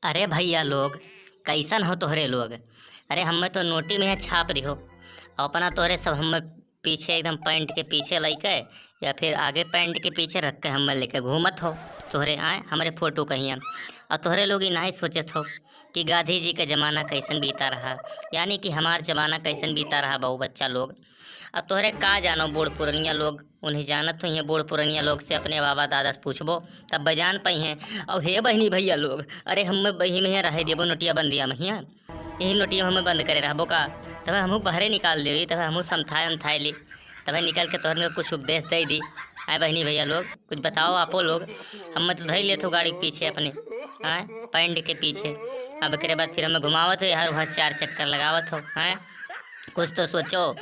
अरे भैया लोग, कैसन हो तोहरे लोग। अरे हमें तो नोटी में छाप रही हो और अपना तोहरे सब हमें पीछे एकदम पैंट के पीछे लैके या फिर आगे पैंट के पीछे रख के हमें लेके घूमत हो। तोहरे आए हमारे फोटो कहीं और तोहरे लोग ही नहीं सोचत हो कि गांधी जी का ज़माना कैसन बीता रहा, यानी कि हमार ज़माना कैसन बीता रहा बहु बच्चा लोग। अब तोहरे का जानो बूढ़ पुरनिया लोग, उन्हें जानत हुई हैं बूढ़ पुरनिया लोग से अपने बाबा दादा से पूछबो तब बजान पाई हैं। और हे बहनी भैया लोग, अरे हम बही में रह देबो नोटिया बंदिया में हियाँ, यही नोटिया हमें बंद करे रहबो का। तब हमहू बहरे निकाल देवी, तब हमहू समथाए उमथाए ली, तब निकल के तोहर में कुछ उपदेश दे दी। आए बहनी भैया लोग, कुछ बताओ आपो लोग। हम तो धई लेते हो गाड़ी के पीछे अपने, आए पैंट के पीछे। अब के बाद फिर हमें घुमावत हो यार, वहाँ चार चक्कर लगावत हो। हैं कुछ तो सोचो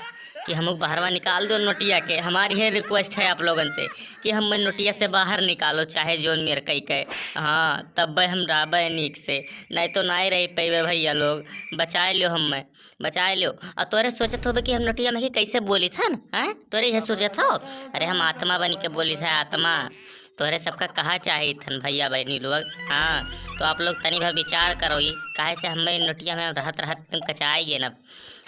कि हम बाहरवा निकाल दो नोटिया के। हमारी ये रिक्वेस्ट है आप लोगन से कि हम नोटिया से बाहर निकालो, चाहे जोन मेरे कई के। हाँ तब हम रहबे नीक से, नहीं तो नहीं रही पैबे भैया लोग। बचाए लियो हमें, बचाए लियो। और तोरे सोचत हो कि हम नोटिया में कैसे बोली था न, हैं तोरे यह सोचत हो। अरे हम आत्मा बन के बोली था, आत्मा। तोरे सबका कहा चाहिए थन भैया बहनी लोग। हाँ तो आप लोग तनी भर विचार करो ही, काहे से हमें नोटिया में रहत रहत तुम कचाएगे न।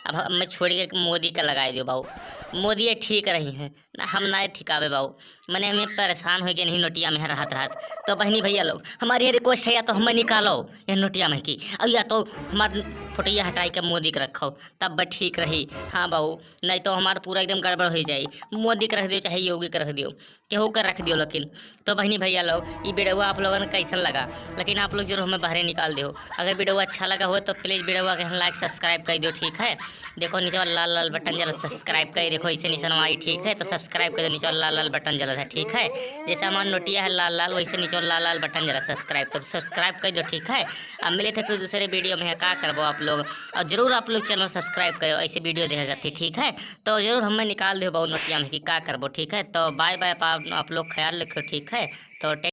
अब हमें छोड़ के मोदी का लगाए दो बाबू, मोदी ये ठीक रही हैं ना, हम ना ठिकावे बाबू। मैंने हमें परेशान हो गए नहीं नोटिया में रहत रहत। तो बहनी भैया लोग, हमारी ये रिक्वेस्ट है या तो हमें निकालो ये नोटिया में की, और या तो हमार फोटैया हटाई के मोदी के रखो, तब भी ठीक रही। हाँ बाबू, नहीं तो हमारा पूरा एकदम गड़बड़ हो जाए। मोदी के रख दियो चाहे योगी के रख दियो, केहू कर रख दियो। लेकिन तो बहनी भैया लोग, ये वीडियो आप लोगों ने कैसन लगा, लेकिन आप लोग जरूर हमें बाहर निकाल दो। अगर वीडियो अच्छा लगा हो तो प्लीज़ वीडियो के लाइक सब्सक्राइब कर दो, ठीक है। देखो नीचे वाला लाल लाल बटन जला, सब्सक्राइब कर देखो, इसे निशान आई, ठीक है। तो सब्सक्राइब कर दो, नीचे वाला लाल लाल बटन जला है, ठीक है। जैसे हमारा नोटिया है लाल लाल, वैसे नीचे वाला लाल लाल बटन जला, सब्सक्राइब कर दो, ठीक है। अब मिले थे फिर दूसरे वीडियो में, क्या करबो आप लोग। और जरूर आप लोग चैनल सब्सक्राइब करो, ऐसे वीडियो देखेगा थी, ठीक है। तो जरूर हमें निकाल दो बहुत नोटिया में कि क्या करबो, ठीक है। तो बाय बाय, आप लोग ख्याल रखो, ठीक है। तो